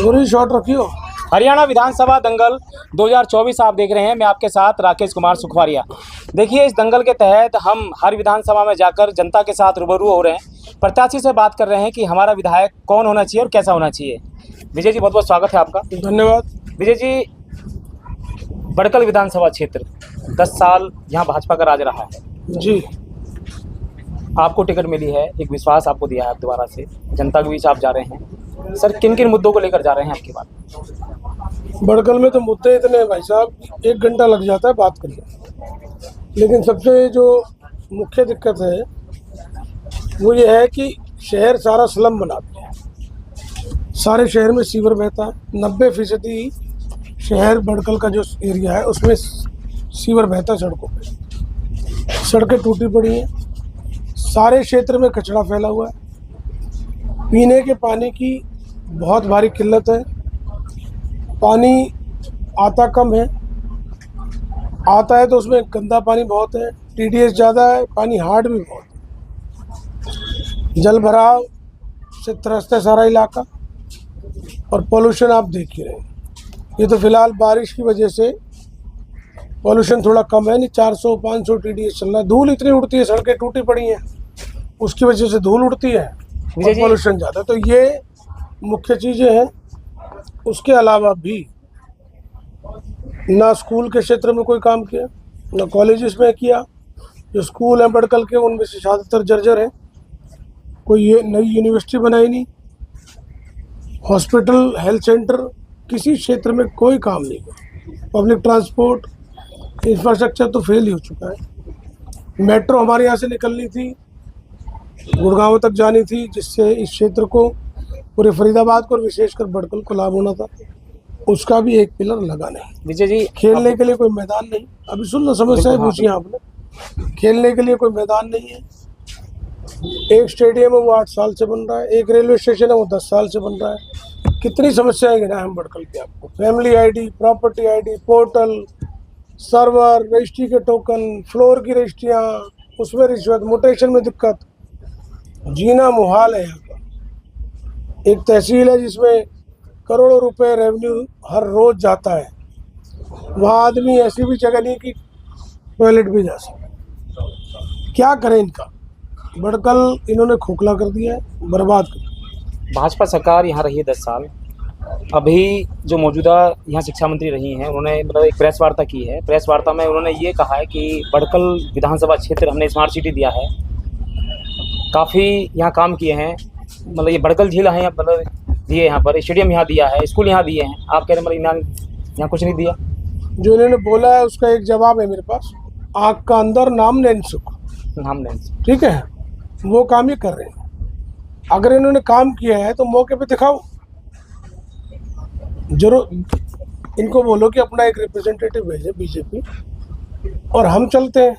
पूरी शॉट रखियो। हरियाणा विधानसभा दंगल 2024 आप देख रहे हैं। मैं आपके साथ राकेश कुमार सुखवारिया। देखिए, इस दंगल के तहत हम हर विधानसभा में जाकर जनता के साथ रूबरू हो रहे हैं, प्रत्याशी से बात कर रहे हैं कि हमारा विधायक कौन होना चाहिए और कैसा होना चाहिए। विजय जी, बहुत बहुत स्वागत है आपका। धन्यवाद। विजय जी, बड़कल विधानसभा क्षेत्र 10 साल यहाँ भाजपा का राज रहा है जी। आपको टिकट मिली है, एक विश्वास आपको दिया है दोबारा से, जनता के बीच आप जा रहे हैं। सर, किन किन मुद्दों को लेकर जा रहे हैं आपकी बात? बड़कल में तो मुद्दे इतने हैं भाई साहब, 1 घंटा लग जाता है बात करने। लेकिन सबसे जो मुख्य दिक्कत है वो ये है कि शहर सारा स्लम बना दिया है। सारे शहर में सीवर बहता है। 90% शहर बड़कल का जो एरिया है उसमें सीवर बहता है सड़कों पे। सड़कें टूटी पड़ी हैं। सारे क्षेत्र में कचरा फैला हुआ है। पीने के पानी की बहुत भारी किल्लत है। पानी आता कम है, आता है तो उसमें गंदा पानी बहुत है, TDS ज़्यादा है, पानी हार्ड भी बहुत है। जल भराव से त्रस्त है सारा इलाका। और पोल्यूशन आप देख ही रहे हैं। ये तो फिलहाल बारिश की वजह से पोल्यूशन थोड़ा कम है, नहीं 400-500 TDS चल रहा है। धूल इतनी उड़ती है, सड़कें टूटी पड़ी हैं, उसकी वजह से धूल उड़ती है और पोल्यूशन ज़्यादा। तो ये मुख्य चीज़ें हैं। उसके अलावा भी ना स्कूल के क्षेत्र में कोई काम किया, ना कॉलेजेस में किया। जो स्कूल हैं बड़कल के उनमें से ज़्यादातर जर्जर हैं। कोई ये नई यूनिवर्सिटी बनाई नहीं, हॉस्पिटल, हेल्थ सेंटर, किसी क्षेत्र में कोई काम नहीं किया। पब्लिक ट्रांसपोर्ट इंफ्रास्ट्रक्चर तो फेल ही हो चुका है। मेट्रो हमारे यहाँ से निकलनी थी, गुड़गांव तक जानी थी, जिससे इस क्षेत्र को, पूरे फरीदाबाद को और विशेषकर बड़कल को लाभ होना था। उसका भी एक पिलर लगा नहीं। विजय जी, खेलने के लिए कोई मैदान नहीं। अभी सुन लो, समस्याएं पूछी आपने। खेलने के लिए कोई मैदान नहीं है। एक स्टेडियम है वो 8 साल से बन रहा है। एक रेलवे स्टेशन है वो 10 साल से बन रहा है। कितनी समस्याएं गिनाएं हम बड़कल की आपको। Family ID, property ID, portal, server, registry के टोकन, फ्लोर की रजिस्ट्रियाँ, उसमें रिश्वत, मोटेशन में दिक्कत, जीना मुहाल है यहाँ का। एक तहसील है जिसमें करोड़ों रुपए रेवेन्यू हर रोज जाता है। वहाँ आदमी ऐसी भी जगह नहीं कि टॉयलेट भी जा सके। क्या करें इनका? बड़कल इन्होंने खोखला कर दिया है, बर्बाद कर दिया। भाजपा सरकार यहाँ रही है 10 साल। अभी जो मौजूदा यहाँ शिक्षा मंत्री रही हैं, उन्होंने मतलब एक प्रेस वार्ता की है। प्रेस वार्ता में उन्होंने ये कहा है कि बड़कल विधानसभा क्षेत्र हमने स्मार्ट सिटी दिया है, काफ़ी यहाँ काम किए हैं। मतलब ये बड़कल झील है, मतलब दिए, यहाँ पर स्टेडियम यहाँ दिया है, स्कूल यहाँ दिए हैं। आप कह रहे हैं मतलब यहाँ कुछ नहीं दिया? जो इन्होंने बोला है उसका एक जवाब है मेरे पास। आँख का अंदर नाम नैनसुख, नाम नहीं। ठीक है, वो काम ही कर रहे हैं। अगर इन्होंने काम किया है तो मौके पे दिखाओ। जरूर इनको बोलो कि अपना एक रिप्रेजेंटेटिव भेजे बीजेपी, और हम चलते हैं।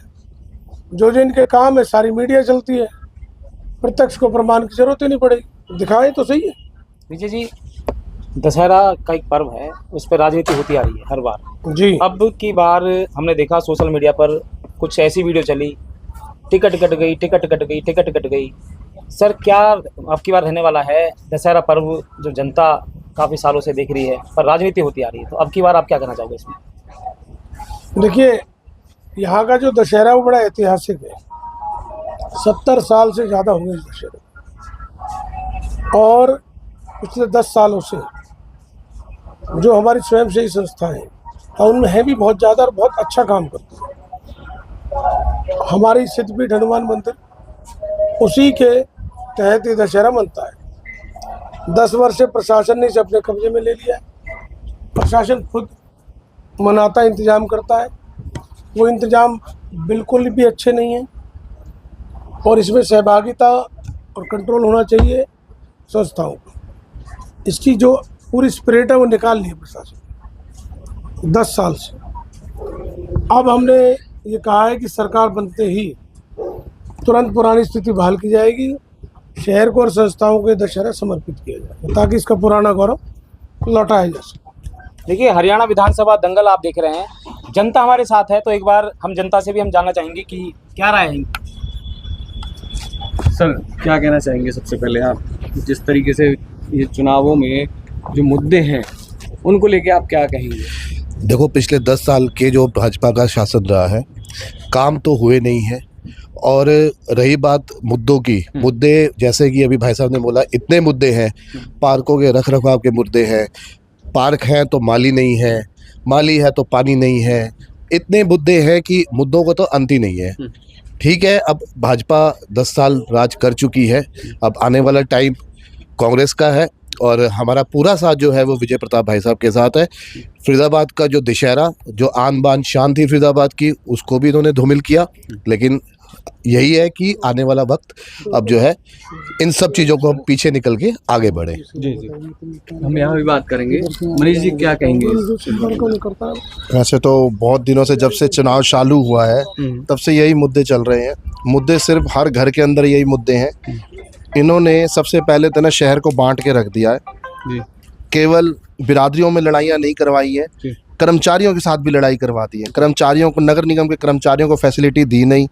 जो जो इनके काम है सारी मीडिया चलती है। प्रत्यक्ष को प्रमाण की जरूरत ही नहीं पड़ेगी, दिखाएं तो सही है। विजय जी, दशहरा का एक पर्व है, उस पर राजनीति होती आ रही है हर बार जी। अब की बार हमने देखा सोशल मीडिया पर कुछ ऐसी वीडियो चली, टिकट कट गई, टिकट कट गई, टिकट कट गई। सर, क्या अब की बार रहने वाला है दशहरा पर्व जो जनता काफ़ी सालों से देख रही है, पर राजनीति होती आ रही है, तो अब की बार आप क्या कहना चाहोगे इसमें? देखिए, यहाँ का जो दशहरा वो बड़ा ऐतिहासिक है। 70 साल से ज़्यादा हुए इस दशहरे, और पिछले 10 सालों से जो हमारी स्वयंसेवी संस्थाएं हैं उनमें है भी बहुत ज़्यादा और बहुत अच्छा काम करती है। हमारी सिद्धपीठ हनुमान मंदिर, उसी के तहत ये दशहरा मनता है। 10 वर्ष से प्रशासन ने इसे अपने कब्जे में ले लिया है। प्रशासन खुद मनाता, इंतजाम करता है। वो इंतजाम बिल्कुल भी अच्छे नहीं हैं, और इसमें सहभागिता और कंट्रोल होना चाहिए संस्थाओं को। इसकी जो पूरी स्पिरिट है वो निकाल ली है प्रशासन 10 साल से। अब हमने ये कहा है कि सरकार बनते ही तुरंत पुरानी स्थिति बहाल की जाएगी। शहर को और संस्थाओं को दशहरा समर्पित किया जाएगा ताकि इसका पुराना गौरव लौटाया जा सके। देखिए, हरियाणा विधानसभा दंगल आप देख रहे हैं, जनता हमारे साथ है, तो एक बार हम जनता से भी हम जानना चाहेंगे कि क्या राय है। सर, क्या कहना चाहेंगे? सबसे पहले आप जिस तरीके से ये चुनावों में जो मुद्दे हैं उनको लेके आप क्या कहेंगे? देखो, पिछले 10 साल के जो भाजपा का शासन रहा है, काम तो हुए नहीं है। और रही बात मुद्दों की, मुद्दे जैसे कि अभी भाई साहब ने बोला, इतने मुद्दे हैं। पार्कों के रख रखाव के मुद्दे हैं, पार्क हैं तो माली नहीं है, माली है तो पानी नहीं है। इतने मुद्दे हैं कि मुद्दों को तो अंत ही नहीं है। ठीक है, अब भाजपा 10 साल राज कर चुकी है, अब आने वाला टाइम कांग्रेस का है और हमारा पूरा साथ जो है वो विजय प्रताप भाई साहब के साथ है। फरीदाबाद का जो दशहरा, जो आन बान शान थी फरीदाबाद की, उसको भी इन्होंने धूमिल किया। लेकिन यही है कि आने वाला वक्त अब जो है इन सब चीज़ों को हम पीछे निकल के आगे बढ़े। जी जी, हम यहाँ भी बात करेंगे। मनीष जी क्या कहेंगे? वैसे तो बहुत दिनों से, जब से चुनाव चालू हुआ है तब से यही मुद्दे चल रहे हैं। मुद्दे सिर्फ हर घर के अंदर यही मुद्दे हैं। इन्होंने सबसे पहले तो ना शहर को बांट के रख दिया है जी। केवल बिरादरियों में लड़ाइयाँ नहीं करवाई है, कर्मचारियों के साथ भी लड़ाई करवा दी है। कर्मचारियों को, नगर निगम के कर्मचारियों को फैसिलिटी दी नहीं।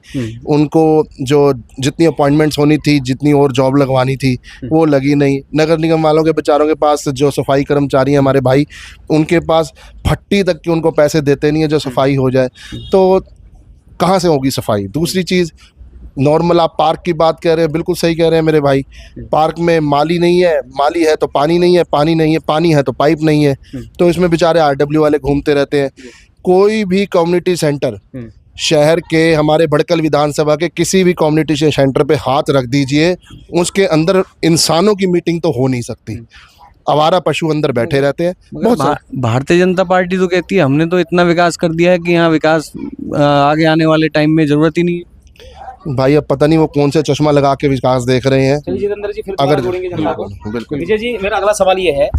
उनको जो जितनी अपॉइंटमेंट्स होनी थी, जितनी और जॉब लगवानी थी, वो लगी नहीं। नगर निगम वालों के बेचारों के पास, जो सफाई कर्मचारी हैं हमारे भाई, उनके पास फट्टी तक के उनको पैसे देते नहीं है जो सफाई हो जाए। तो कहाँ से होगी सफाई? दूसरी चीज़, नॉर्मल आप पार्क की बात कह रहे हैं, बिल्कुल सही कह रहे हैं मेरे भाई। पार्क में माली नहीं है, माली है तो पानी नहीं है, पानी नहीं है, पानी है तो पाइप नहीं है। तो इसमें बेचारे आरडब्ल्यू वाले घूमते रहते हैं। कोई भी कम्युनिटी सेंटर शहर के, हमारे भड़कल विधानसभा के किसी भी कम्युनिटी सेंटर पे हाथ रख दीजिए, उसके अंदर इंसानों की मीटिंग तो हो नहीं सकती। आवारा पशु अंदर बैठे रहते हैं। बहुत भारतीय जनता पार्टी तो कहती है हमने तो इतना विकास कर दिया है कि यहाँ विकास आगे आने वाले टाइम में जरूरत ही नहीं है। भाई, अब पता नहीं वो कौन से चश्मा लगा के विकास देख रहे हैं। चलिए जितेंद्र जी, फिर अगर जोड़ेंगे जनता को। बिल्कुल। विजय जी, मेरा अगला सवाल ये है,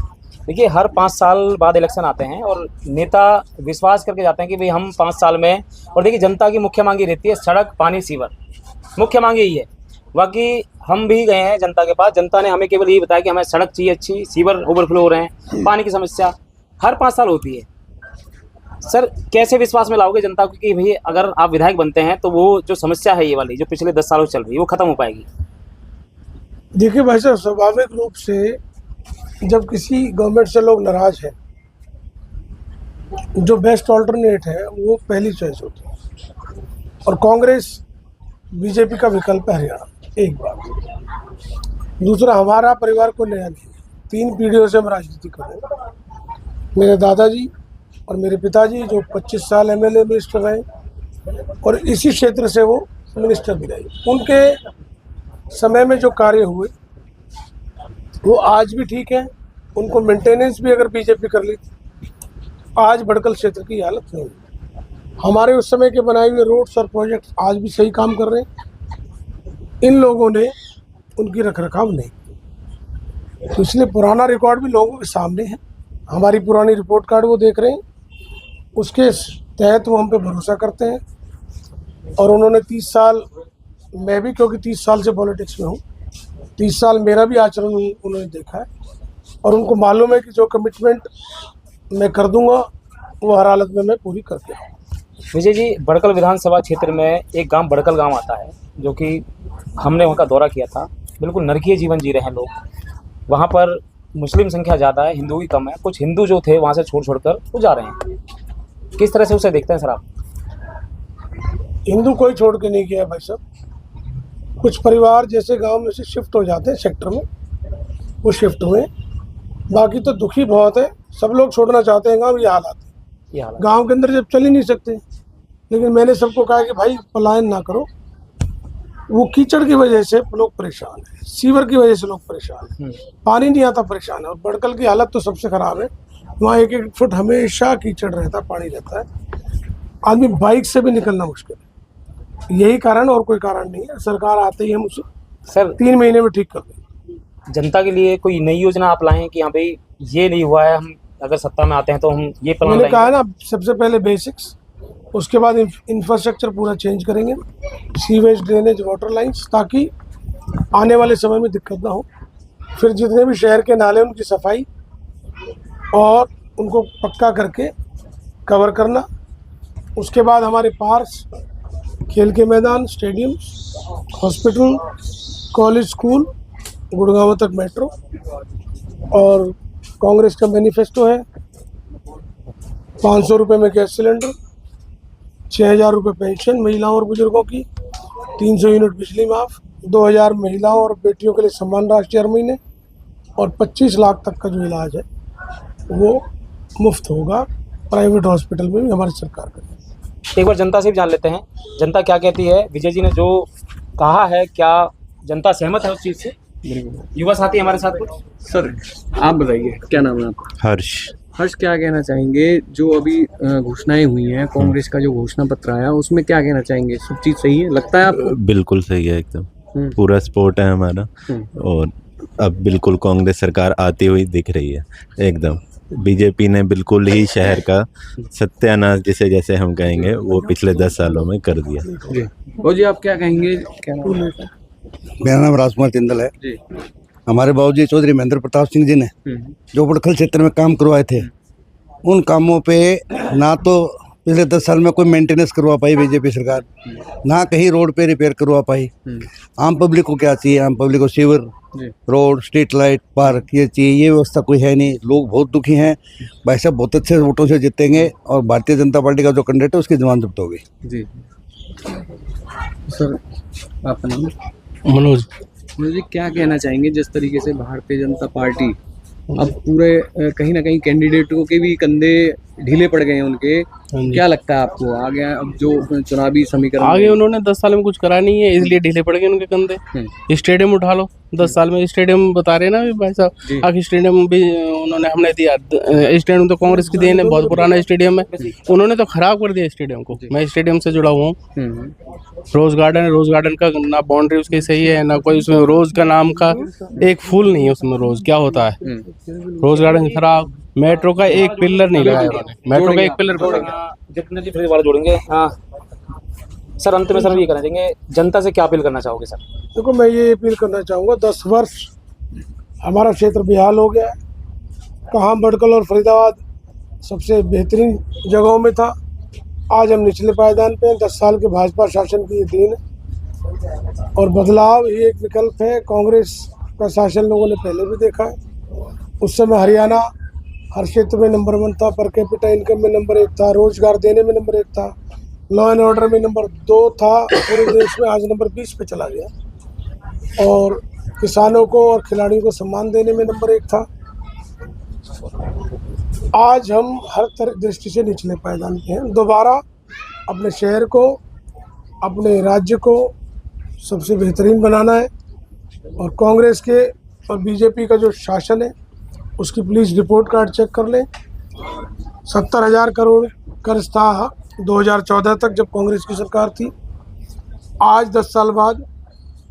देखिए हर 5 साल बाद इलेक्शन आते हैं और नेता विश्वास करके जाते हैं कि भाई हम 5 साल में, और देखिए जनता की मुख्य मांग ये रहती है सड़क, पानी, सीवर, मुख्य मांग यही है। बाकी हम भी गए हैं जनता के पास, जनता ने हमें केवल यही बताया कि हमें सड़क चाहिए अच्छी, सीवर ओवरफ्लो हो रहे हैं, पानी की समस्या हर 5 साल होती है। सर, कैसे विश्वास में लाओगे जनता को कि भाई अगर आप विधायक बनते हैं तो वो जो समस्या है ये वाली जो पिछले 10 सालों से चल रही है वो खत्म हो पाएगी? देखिए भाई साहब, स्वाभाविक रूप से जब किसी गवर्नमेंट से लोग नाराज हैं, जो बेस्ट ऑल्टरनेट है वो पहली चॉइस होती है। और कांग्रेस बीजेपी का विकल्प है हरियाणा, एक बात। दूसरा, हमारा परिवार को नया नहीं, 3 पीढ़ियों से हम राजनीति कर रहे हैं। मेरे दादाजी और मेरे पिताजी जो 25 साल एमएलए मिनिस्टर रहे और इसी क्षेत्र से वो मिनिस्टर भी रहे, उनके समय में जो कार्य हुए वो आज भी ठीक है। उनको मेंटेनेंस भी अगर बीजेपी कर ली, आज भड़कल क्षेत्र की हालत नहीं है। हमारे उस समय के बनाए हुए रोड्स और प्रोजेक्ट्स आज भी सही काम कर रहे हैं। इन लोगों ने उनकी रखरखाव नहीं की, तो इसलिए पुराना रिकॉर्ड भी लोगों के सामने है। हमारी पुरानी रिपोर्ट कार्ड वो देख रहे हैं, उसके तहत वो हम पे भरोसा करते हैं। और उन्होंने 30 साल, मैं भी क्योंकि 30 साल से पॉलिटिक्स में हूँ, 30 साल मेरा भी आचरण उन्होंने देखा है और उनको मालूम है कि जो कमिटमेंट मैं कर दूंगा वो हर हालत में मैं पूरी करके रहूँगा। विजय जी, बड़कल विधानसभा क्षेत्र में एक गांव बड़कल गांव आता है जो कि हमने वहाँ का दौरा किया था। बिल्कुल नरकीय जीवन जी रहे हैं लोग। वहाँ पर मुस्लिम संख्या ज़्यादा है, हिंदू की कम है। कुछ हिंदू जो थे वहाँ से छोड़ कर वो जा रहे हैं। किस तरह से उसे देखते हैं सर आप? हिंदू कोई छोड़ के नहीं गया भाई साहब। कुछ परिवार जैसे गांव में से शिफ्ट हो जाते हैं सेक्टर में, वो शिफ्ट हुए। बाकी तो दुखी बहुत है, सब लोग छोड़ना चाहते हैं गांव। ये हालात है गांव के अंदर, जब चल ही नहीं सकते। लेकिन मैंने सबको कहा कि भाई पलायन ना करो। वो कीचड़ की वजह से लोग परेशान हैं, सीवर की वजह से लोग परेशान हैं, पानी नहीं आता, परेशान है। और बड़कल की हालत तो सबसे खराब है। वहाँ 1-1 फुट हमेशा कीचड़ रहता है, पानी रहता है। आदमी बाइक से भी निकलना मुश्किल है। यही कारण, और कोई कारण नहीं है। सरकार आते ही हम उसे सर 3 महीने में ठीक कर देंगे। जनता के लिए कोई नई योजना आप लाएं कि हाँ भाई ये नहीं हुआ है, हम अगर सत्ता में आते हैं तो हम ये प्लान मैंने कहा ना, सबसे पहले बेसिक्स, उसके बाद इंफ्रास्ट्रक्चर पूरा चेंज करेंगे, सीवेज, ड्रेनेज, वाटर लाइन्स, ताकि आने वाले समय में दिक्कत ना हो। फिर जितने भी शहर के नाले उनकी सफाई और उनको पक्का करके कवर करना। उसके बाद हमारे पार्क्स, खेल के मैदान, stadium, hospital, college, school, Gurgaon तक मेट्रो और कांग्रेस का मैनिफेस्टो है। 500 रुपये में गैस सिलेंडर, 6,000 रुपये पेंशन महिलाओं और बुजुर्गों की, 300 यूनिट बिजली माफ, 2,000 महिलाओं और बेटियों के लिए सम्मान राशि हर महीने, और 25 लाख तक का जो इलाज है वो मुफ्त होगा प्राइवेट हॉस्पिटल में भी हमारी सरकार करेगी। एक बार जनता से भी जान लेते हैं, जनता क्या कहती है। विजय जी ने जो कहा है, क्या जनता सहमत है उस चीज़ से? युवा साथी हमारे साथ कुछ। सर आप बताइए, क्या नाम है आपका? हर्ष, क्या कहना चाहेंगे जो अभी घोषणाएं हुई हैं, कांग्रेस का जो घोषणा पत्र आया उसमें क्या कहना चाहेंगे? सब चीज़ सही है लगता है आपको? बिल्कुल सही है, एकदम पूरा सपोर्ट है हमारा। और अब बिल्कुल कांग्रेस सरकार आती हुई दिख रही है एकदम। बीजेपी ने बिल्कुल ही शहर का सत्यानाश, जिसे जैसे हम कहेंगे, वो पिछले 10 सालों में कर दिया। जी और जी आप क्या कहेंगे? क्या नाम है? मेरा नाम राजकुमार तिंदल है जी। हमारे बाबूजी चौधरी महेंद्र प्रताप सिंह जी ने जो बड़खल क्षेत्र में काम करवाए थे, उन कामों पे ना तो पिछले 10 साल में कोई मेंटेनेंस करवा पाई बीजेपी सरकार, ना कहीं रोड पे रिपेयर करवा पाई। आम पब्लिक को क्या चाहिए? आम पब्लिक को sewer, road, street light, park ये चाहिए। ये व्यवस्था कोई है नहीं। लोग बहुत दुखी हैं। भाई साहब बहुत अच्छे वोटों से जीतेंगे और भारतीय जनता पार्टी का जो कैंडिडेट है उसकी जमानत जब्त होगी। जी सर, आपका नाम? मनोज। मुझे क्या कहना चाहेंगे, जिस तरीके से भारतीय जनता पार्टी अब पूरे कहीं ना कहीं कैंडिडेटों के भी कंधे ढीले पड़ गए हैं उनके, क्या लगता है आपको आगे अब जो चुनावी समीकरण आगे उन्होंने 10 साल में कुछ करा नहीं है, इसलिए ढीले पड़ गए उनके कंधे। स्टेडियम उठा लो, 10 साल में स्टेडियम बता रहे हैं ना भाई साहब। आगे स्टेडियम भी उन्होंने हमने दिया। स्टेडियम तो कांग्रेस की देन है, बहुत पुराना स्टेडियम है, उन्होंने तो खराब कर दिया स्टेडियम को। मैं स्टेडियम से जुड़ा हुआ हूँ। रोज गार्डन है, रोज गार्डन का ना बाउंड्री उसकी सही है, ना कोई उसमें रोज का नाम का एक फूल नहीं है उसमें। रोज क्या होता है, रोज गार्डन खराब। मेट्रो का एक पिलर नहीं लगाया उन्होंने, मेट्रो का एक पिलर जितने जी फिर वाले जोड़ेंगे। हाँ सर, अंत में सर ये कहना चाहेंगे, जनता से क्या अपील करना चाहोगे सर? देखो, मैं ये अपील करना चाहूँगा, 10 वर्ष हमारा क्षेत्र बेहाल हो गया है। कहाँ बड़कल और फरीदाबाद सबसे बेहतरीन जगहों में था, आज हम निचले पायदान पे हैं। 10 साल के भाजपा शासन की ये देन है और बदलाव ही एक विकल्प है। कांग्रेस का शासन लोगों ने पहले भी देखा है। उस समय हरियाणा हर क्षेत्र में नंबर 1 था, पर कैपिटा इनकम में नंबर 1 था, रोजगार देने में नंबर 1 था, लॉ एंड ऑर्डर में नंबर 2 था पूरे देश में। आज नंबर 20 पे चला गया। और किसानों को और खिलाड़ियों को सम्मान देने में नंबर 1 था। आज हम हर तरह दृष्टि से निचले पायदान पे हैं। दोबारा अपने शहर को, अपने राज्य को सबसे बेहतरीन बनाना है। और कांग्रेस के और बीजेपी का जो शासन है उसकी प्लीज़ रिपोर्ट कार्ड चेक कर लें। 70,000 करोड़ कर्ज था 2014 तक जब कांग्रेस की सरकार थी। आज 10 साल बाद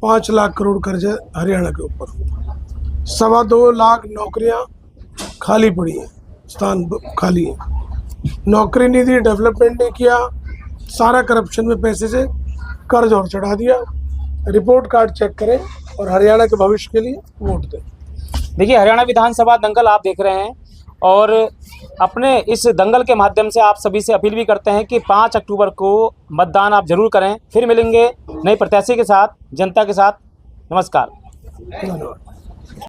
5 लाख करोड़ कर्ज है हरियाणा के ऊपर। 2.25 लाख नौकरियां खाली पड़ी हैं, स्थान खाली है। नौकरी नहीं दी, डेवलपमेंट नहीं किया, सारा करप्शन में पैसे से कर्ज और चढ़ा दिया। रिपोर्ट कार्ड चेक करें और हरियाणा के भविष्य के लिए वोट दें। देखिए, हरियाणा विधानसभा दंगल आप देख रहे हैं और अपने इस दंगल के माध्यम से आप सभी से अपील भी करते हैं कि 5 अक्टूबर को मतदान आप जरूर करें। फिर मिलेंगे नए प्रत्याशी के साथ, जनता के साथ। नमस्कार। धन्यवाद।